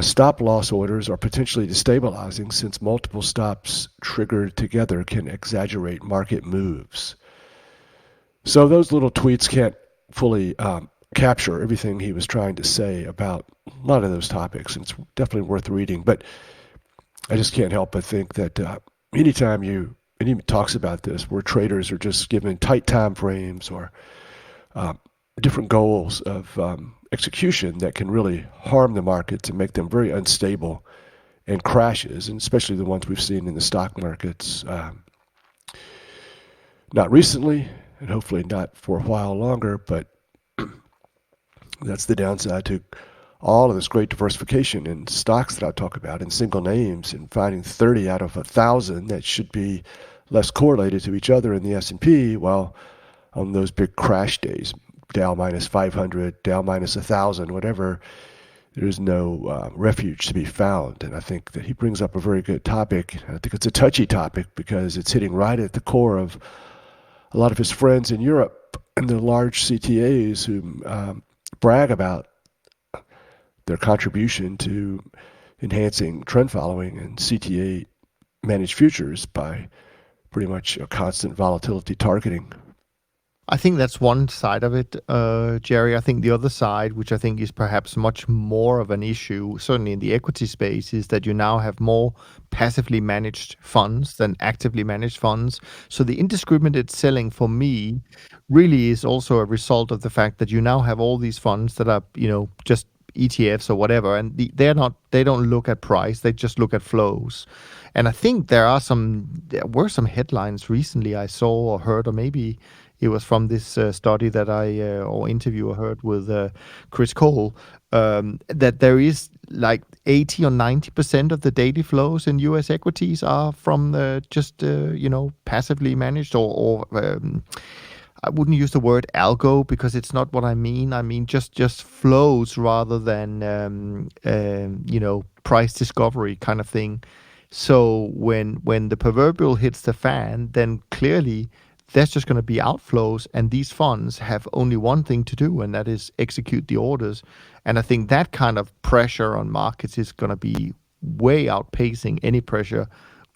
Stop loss orders are potentially destabilizing, since multiple stops triggered together can exaggerate market moves. So those little tweets can't fully capture everything he was trying to say about a lot of those topics, and it's definitely worth reading. But I just can't help but think that anytime and he talks about this, where traders are just given tight time frames or different goals of execution that can really harm the markets and make them very unstable, and crashes, and especially the ones we've seen in the stock markets, not recently, and hopefully not for a while longer, but that's the downside to all of this great diversification in stocks that I talk about, in single names, and finding 30 out of 1,000 that should be less correlated to each other in the S&P. Well, on those big crash days, Dow minus 500, Dow minus 1,000, whatever, there's no refuge to be found. And I think that he brings up a very good topic. I think it's a touchy topic because it's hitting right at the core of a lot of his friends in Europe and the large CTAs who brag about their contribution to enhancing trend following and CTA managed futures by pretty much a constant volatility targeting. I think that's one side of it, Jerry. I think the other side, which I think is perhaps much more of an issue, certainly in the equity space, is that you now have more passively managed funds than actively managed funds. So the indiscriminate selling for me really is also a result of the fact that you now have all these funds that are, just ETFs or whatever, and they don't look at price, they just look at flows. And I think there were some headlines recently I saw or heard, or maybe it was from this study that or interview I heard with Chris Cole, that there is like 80 or 90% of the daily flows in US equities are from passively managed or I wouldn't use the word algo because it's not what I mean. I mean just flows rather than price discovery kind of thing. So when the proverbial hits the fan, then clearly there's just going to be outflows, and these funds have only one thing to do, and that is execute the orders. And I think that kind of pressure on markets is going to be way outpacing any pressure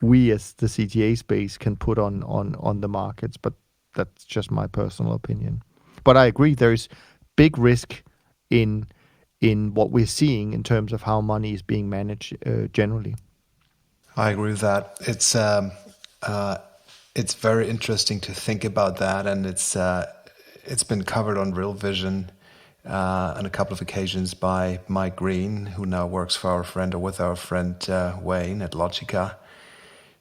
we as the CTA space can put on the markets. But that's just my personal opinion. But I agree, there is big risk in what we're seeing in terms of how money is being managed generally. I agree with that. It's very interesting to think about that, and it's been covered on Real Vision on a couple of occasions by Mike Green, who now works for our friend or with our friend Wayne at Logica.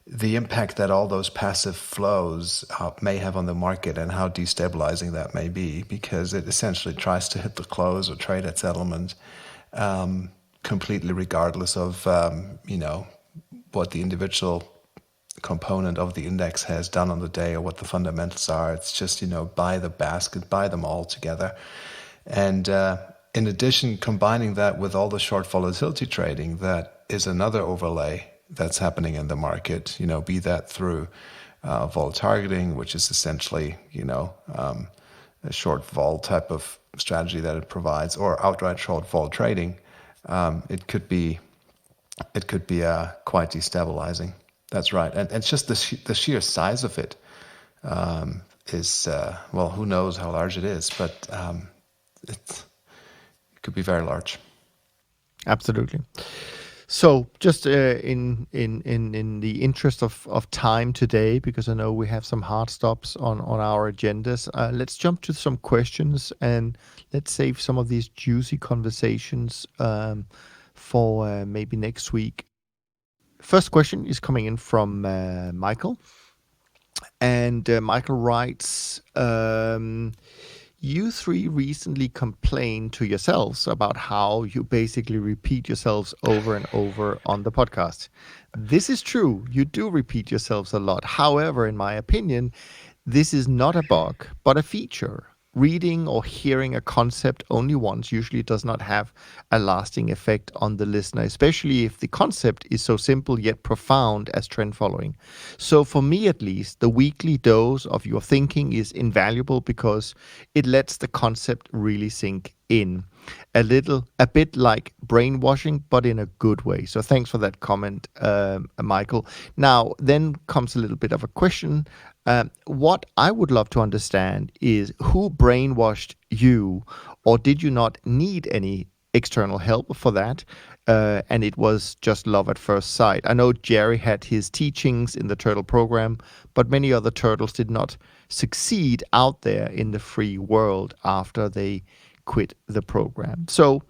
The impact that all those passive flows may have on the market and how destabilizing that may be, because it essentially tries to hit the close or trade at settlement completely regardless of what the individual component of the index has done on the day or what the fundamentals are. It's just, buy the basket, buy them all together. And in addition, combining that with all the short volatility trading, that is another overlay that's happening in the market, be that through vol targeting, which is essentially, a short vol type of strategy that it provides, or outright short vol trading. It could be quite destabilizing. That's right. And it's just the sheer size of it is, who knows how large it is, but it could be very large. Absolutely. So just in the interest of time today, because I know we have some hard stops on our agendas, let's jump to some questions and let's save some of these juicy conversations for maybe next week. First question is coming in from Michael. And Michael writes, you three recently complained to yourselves about how you basically repeat yourselves over and over on the podcast. This is true. You do repeat yourselves a lot. However, in my opinion, this is not a bug, but a feature. Reading or hearing a concept only once usually does not have a lasting effect on the listener, especially if the concept is so simple yet profound as trend following. So for me at least, the weekly dose of your thinking is invaluable because it lets the concept really sink in. A bit like brainwashing, but in a good way. So thanks for that comment, Michael. Now, then comes a little bit of a question. What I would love to understand is who brainwashed you, or did you not need any external help for that? And it was just love at first sight. I know Jerry had his teachings in the Turtle program, but many other turtles did not succeed out there in the free world after they quit the program. So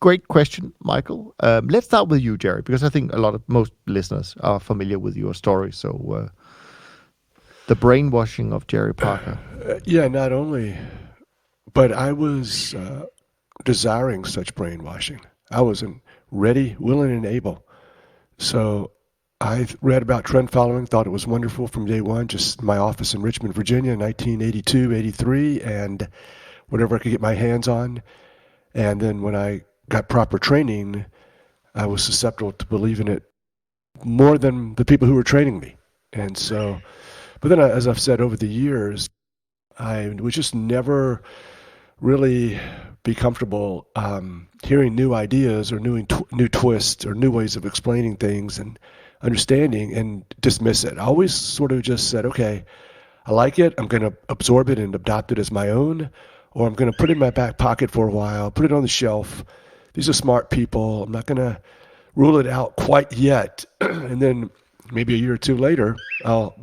great question, Michael. Let's start with you, Jerry, because I think most listeners are familiar with your story. So the brainwashing of Jerry Parker. Yeah, not only, but I was desiring such brainwashing. I was ready, willing, and able. So I read about trend following, thought it was wonderful from day one, just my office in Richmond, Virginia, 1982, 83, and whatever I could get my hands on. And then when I got proper training, I was susceptible to believe in it more than the people who were training me. And so, but then as I've said over the years, I was just never really be comfortable hearing new ideas or new twists or new ways of explaining things and understanding and dismiss it. I always sort of just said, okay, I like it. I'm going to absorb it and adopt it as my own, or I'm going to put it in my back pocket for a while, put it on the shelf. These are smart people. I'm not going to rule it out quite yet. And then maybe a year or two later, I'll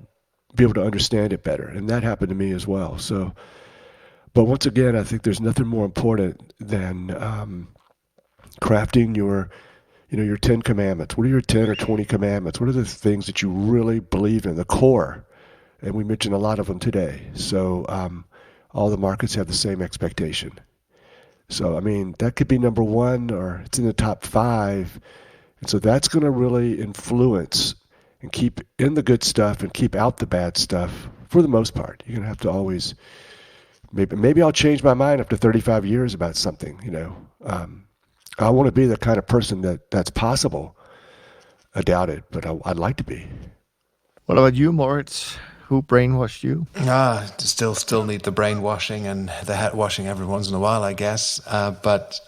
be able to understand it better. And that happened to me as well. So, but once again, I think there's nothing more important than crafting your 10 commandments. What are your 10 or 20 commandments? What are the things that you really believe in, the core? And we mentioned a lot of them today. So all the markets have the same expectation. So, I mean, that could be number one, or it's in the top 5. And so that's going to really influence and keep in the good stuff and keep out the bad stuff for the most part. You're going to have to always, maybe I'll change my mind after 35 years about something, I want to be the kind of person that's possible. I doubt it, but I'd like to be. What about you, Moritz? Who brainwashed you? Still need the brainwashing and the head washing every once in a while, I guess. But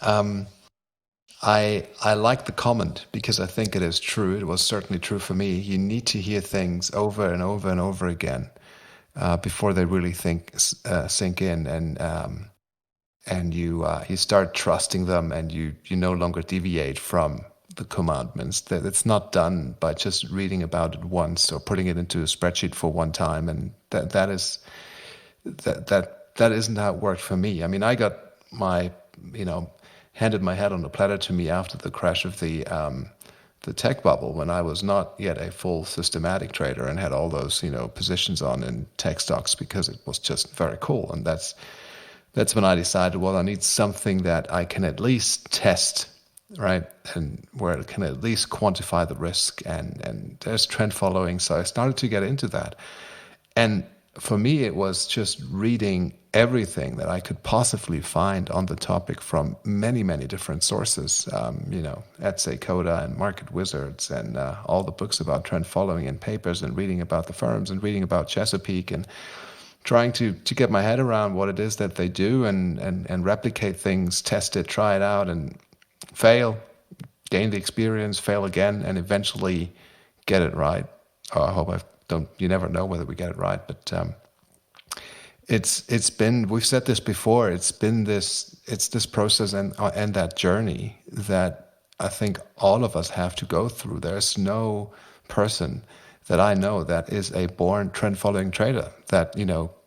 I like the comment because I think it is true. It was certainly true for me. You need to hear things over and over and over again before they really sink in, and you start trusting them, and you no longer deviate from the commandments. That it's not done by just reading about it once or putting it into a spreadsheet for one time, and that isn't how it worked for me. I mean, I got handed my head on a platter to me after the crash of the tech bubble, when I was not yet a full systematic trader and had all those positions on in tech stocks because it was just very cool. And that's when I decided, well, I need something that I can at least test, right? And where it can at least quantify the risk, and there's trend following. So I started to get into that. And for me, it was just reading everything that I could possibly find on the topic from many, many different sources, at Coda and Market Wizards, and all the books about trend following and papers, and reading about the firms and reading about Chesapeake, and trying to get my head around what it is that they do, and replicate things, test it, try it out, and fail, gain the experience, fail again, and eventually get it right. I hope you never know whether we get it right, but it's been, we've said this before, it's this process and that journey that I think all of us have to go through. There's no person that I know that is a born trend following trader that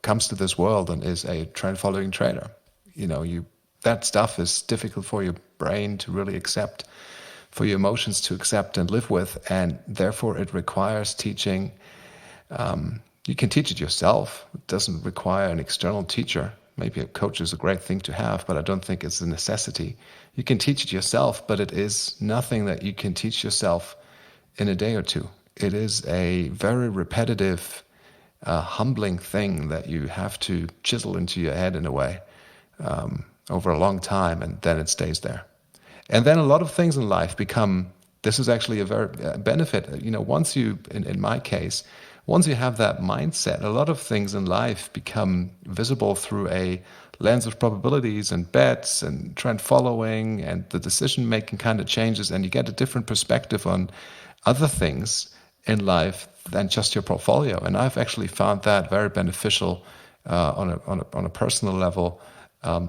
comes to this world and is a trend following trader. That stuff is difficult for your brain to really accept, for your emotions to accept and live with, and therefore it requires teaching. You can teach it yourself. It doesn't require an external teacher. Maybe a coach is a great thing to have, but I don't think it's a necessity. You can teach it yourself, but it is nothing that you can teach yourself in a day or two. It is a very repetitive, humbling thing that you have to chisel into your head in a way over a long time, and then it stays there. And then a lot of things in life become, this is actually a very benefit. Once you, in my case, once you have that mindset, a lot of things in life become visible through a lens of probabilities and bets and trend following, and the decision making kind of changes, and you get a different perspective on other things in life than just your portfolio. And I've actually found that very beneficial on a personal level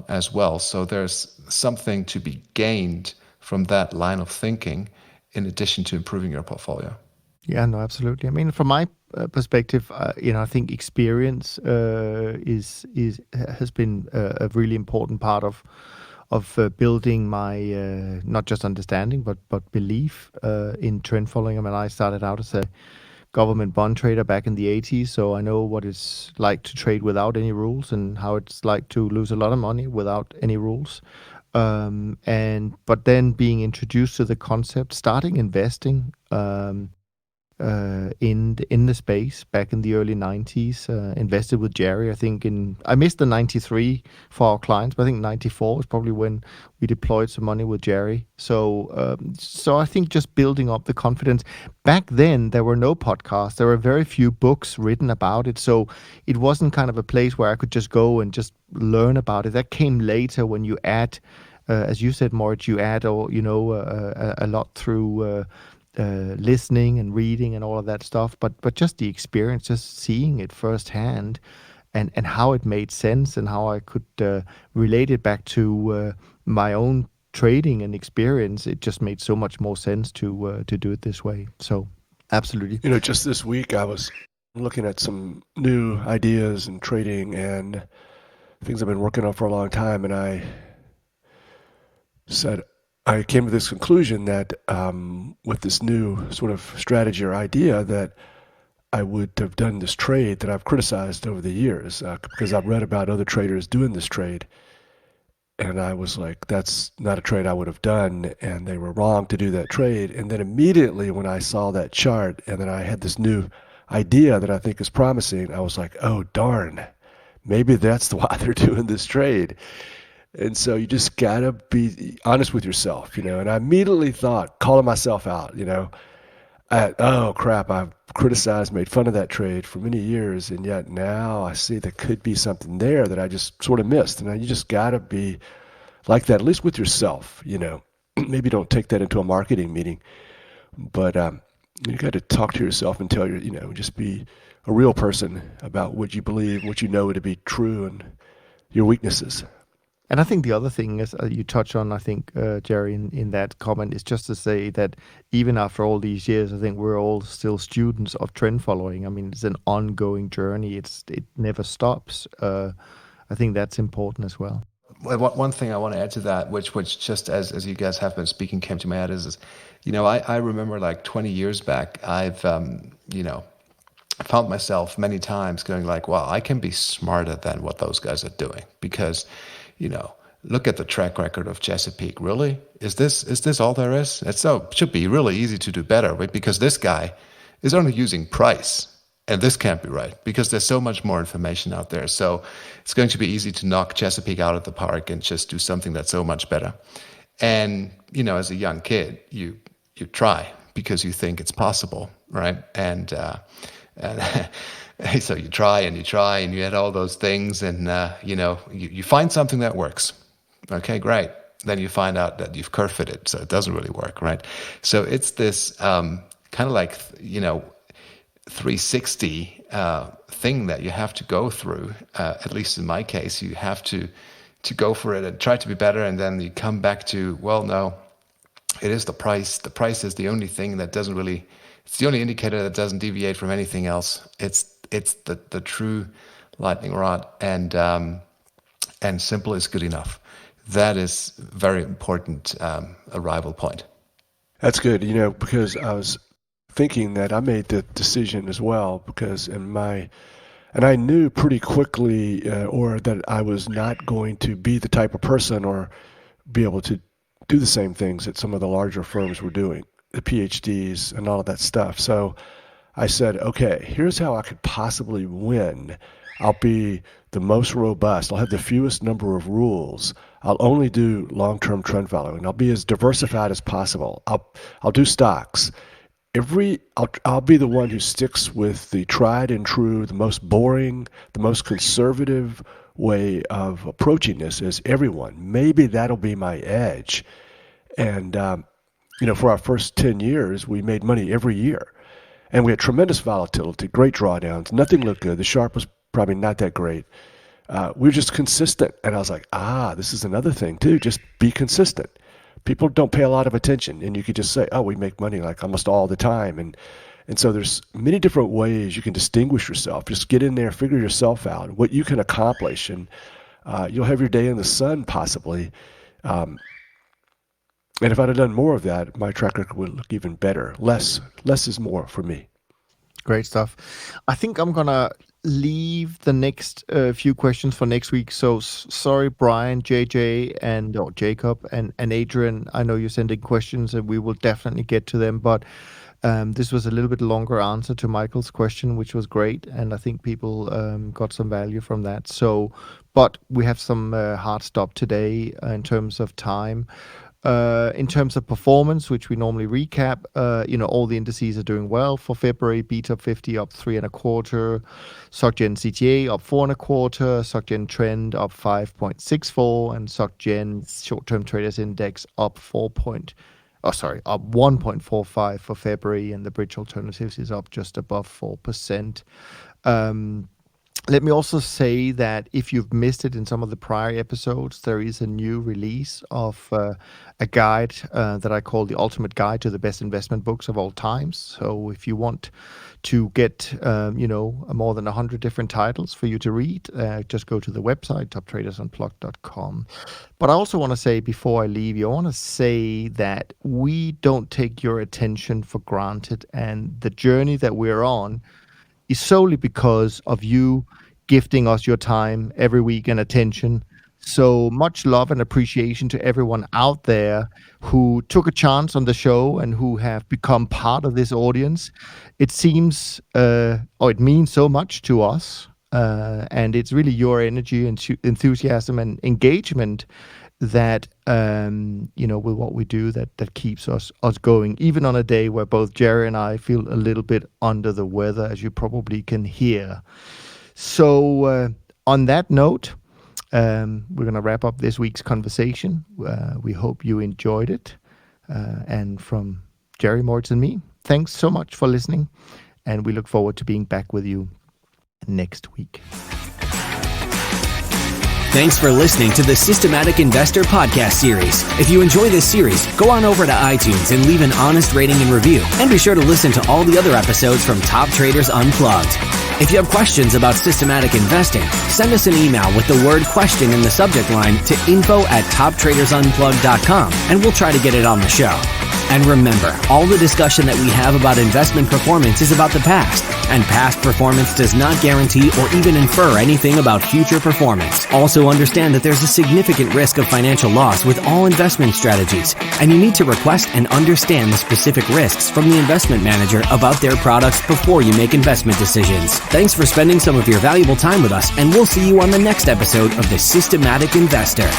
as well. So there's something to be gained from that line of thinking in addition to improving your portfolio. Yeah, no, absolutely. I mean, from my perspective, I think experience has been a really important part of building my not just understanding but belief in trend following. I mean, I started out as a government bond trader back in the 80s, so I know what it's like to trade without any rules and how it's like to lose a lot of money without any rules. But then being introduced to the concept, starting investing, in the space back in the early 90s. Invested with Jerry. I missed the 93 for our clients, but I think 94 is probably when we deployed some money with Jerry. So I think just building up the confidence. Back then, there were no podcasts. There were very few books written about it. So it wasn't kind of a place where I could just go and just learn about it. That came later when you add, as you said, Moritz, you add a lot through listening and reading and all of that stuff, but just the experience, just seeing it firsthand, and how it made sense and how I could relate it back to my own trading and experience. It just made so much more sense to do it this way. So absolutely. Just this week I was looking at some new ideas and trading and things I've been working on for a long time, and I came to this conclusion that with this new sort of strategy or idea that I would have done this trade that I've criticized over the years because I've read about other traders doing this trade. And I was like, that's not a trade I would have done. And they were wrong to do that trade. And then immediately when I saw that chart and then I had this new idea that I think is promising, I was like, oh, darn, maybe that's why they're doing this trade. And so you just got to be honest with yourself, and I immediately thought, calling myself out, oh crap, I've criticized, made fun of that trade for many years. And yet now I see there could be something there that I just sort of missed. And you just got to be like that, at least with yourself, maybe don't take that into a marketing meeting, but you got to talk to yourself and tell just be a real person about what you believe, what you know to be true, and your weaknesses. And I think the other thing is you touch on, I think, Jerry, in that comment, is just to say that even after all these years, I think we're all still students of trend following. I mean, it's an ongoing journey. It never stops. I think that's important as well. One thing I want to add to that, which just as you guys have been speaking came to my head is I remember like 20 years back, I've found myself many times going like, wow, I can be smarter than what those guys are doing because look at the track record of Chesapeake. Really? Is this all there is? It should be really easy to do better, right? Because this guy is only using price, and this can't be right because there's so much more information out there. So it's going to be easy to knock Chesapeake out of the park and just do something that's so much better. And as a young kid, you try because you think it's possible, right? And so you try and you add all those things and, you find something that works. Okay, great. Then you find out that you've curve fitted, so it doesn't really work, right? So it's this kind of like, 360 thing that you have to go through. At least in my case, you have to go for it and try to be better. And then you come back to, well, no, it is the price. The price is the only thing that doesn't really, it's the only indicator that doesn't deviate from anything else. It's the true lightning rod, and simple is good enough. That is very important arrival point. That's good, because I was thinking that I made the decision as well because and I knew pretty quickly or that I was not going to be the type of person or be able to do the same things that some of the larger firms were doing, the PhDs and all of that stuff. So I said, okay, here's how I could possibly win. I'll be the most robust. I'll have the fewest number of rules. I'll only do long-term trend following. I'll be as diversified as possible. I'll do stocks. I'll be the one who sticks with the tried and true, the most boring, the most conservative way of approaching this as everyone. Maybe that'll be my edge. And for our first 10 years, we made money every year. And we had tremendous volatility, great drawdowns. Nothing looked good. The Sharp was probably not that great. We were just consistent. And I was like, this is another thing too. Just be consistent. People don't pay a lot of attention. And you could just say, we make money like almost all the time. And so there's many different ways you can distinguish yourself. Just get in there, figure yourself out, what you can accomplish. And you'll have your day in the sun possibly. And if I'd have done more of that, my track record would look even better. Less is more for me. Great stuff. I think I'm going to leave the next few questions for next week. So sorry, Brian, JJ, and Jacob and Adrian. I know you're sending questions and we will definitely get to them. But This was a little bit longer answer to Michael's question, which was great, and I think people got some value from that. So, but we have some hard stop today in terms of time. In terms of performance, which we normally recap, all the indices are doing well for February. Beta 50 up 3.25, SocGen CTA up 4.25, SocGen Trend up 5.64, and SocGen Short-Term Traders Index up 1.45 for February, and the Bridge Alternatives is up just above 4%. Let me also say that if you've missed it in some of the prior episodes, there is a new release of a guide that I call the Ultimate Guide to the Best Investment Books of All Times. So if you want to get, more than 100 different titles for you to read, just go to the website, toptradersunplugged.com. But I also want to say, before I leave you, I want to say that we don't take your attention for granted, and the journey that we're on is solely because of you gifting us your time every week and attention. So much love and appreciation to everyone out there who took a chance on the show and who have become part of this audience. It seems, it means so much to us. And it's really your energy and enthusiasm and engagement that, with what we do, that keeps us going, even on a day where both Jerry and I feel a little bit under the weather, as you probably can hear. So on that note, we're going to wrap up this week's conversation. We hope you enjoyed it. And from Jerry, Moritz, and me, thanks so much for listening. And we look forward to being back with you next week. Thanks for listening to the Systematic Investor podcast series. If you enjoy this series, go on over to iTunes and leave an honest rating and review. And be sure to listen to all the other episodes from Top Traders Unplugged. If you have questions about systematic investing, send us an email with the word question in the subject line to info@toptradersunplugged.com, and we'll try to get it on the show. And remember, all the discussion that we have about investment performance is about the past, and past performance does not guarantee or even infer anything about future performance. Also understand that there's a significant risk of financial loss with all investment strategies, and you need to request and understand the specific risks from the investment manager about their products before you make investment decisions. Thanks for spending some of your valuable time with us, and we'll see you on the next episode of The Systematic Investor.